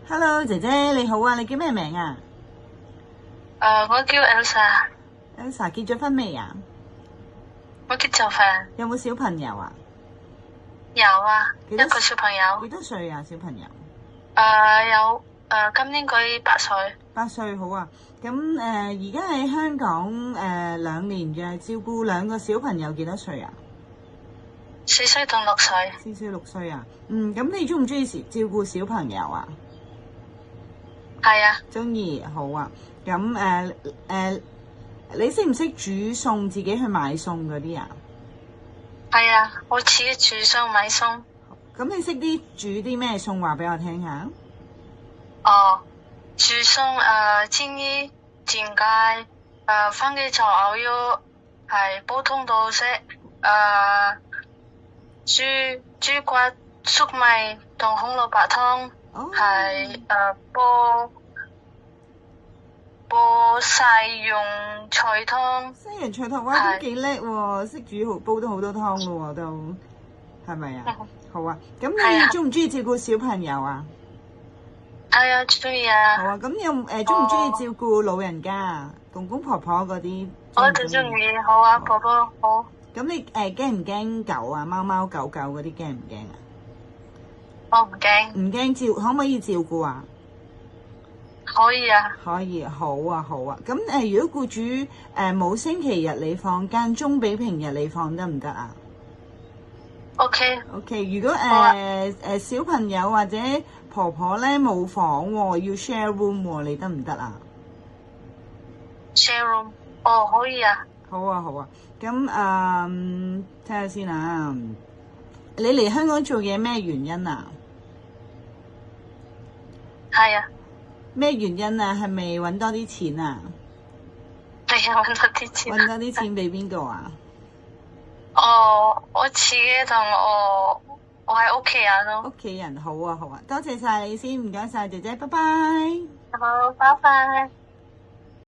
Hello，姐姐你好啊，你叫咩名啊我叫 Elsa， ？Elsa 結咗婚未啊？我結咗婚，有冇小朋友啊？有啊，幾多一個小朋友，幾多歲啊？小朋友有今年佢8歲， 8歲，好啊。咁而家喺香港2年嘅，照顧2個小朋友幾多歲啊4歲同6歲， 4歲6歲啊。咁你中唔中意照顧小朋友啊？係啊，中意，好啊。咁你識唔識煮餸，自己去買餸嗰啲啊？係啊，我自己煮餸買餸。咁你識煮啲咩餸，話俾我聽下。煮餸煎魚、煎雞、番茄炒牛肉係普通都識，豬骨粟米同紅蘿蔔湯係煲西洋菜湯。西洋菜湯，哇，都幾叻喎，識煮煲到好多湯㗎喎，都係咪啊？好啊。咁你中唔中意照顧小朋友啊？係啊，中意啊。好啊。咁有中唔中意照顧老人家、公公婆婆嗰啲？我就中意，好啊，婆婆好。咁你驚唔驚狗啊？貓貓狗狗嗰啲驚唔驚啊？我唔驚。唔驚可唔可以照顧啊？可以啊。可以，好啊，好啊。咁如果僱主冇星期日你放，間中俾平日你放得唔得啊？OK。如果小朋友或者婆婆咧冇房喎，要 share room 喎，你得唔得啊 ？share room， 可以啊。好啊，好啊。咁睇下先啊。你嚟香港做嘢咩原因啊？係啊。咩原因啊？係咪揾多啲錢啊？係啊，揾多啲錢。揾多啲錢俾邊個啊？我自己同我係屋企人咯。屋企人，好啊，好啊。多謝晒你先，唔該晒姐姐，拜拜。好，拜拜。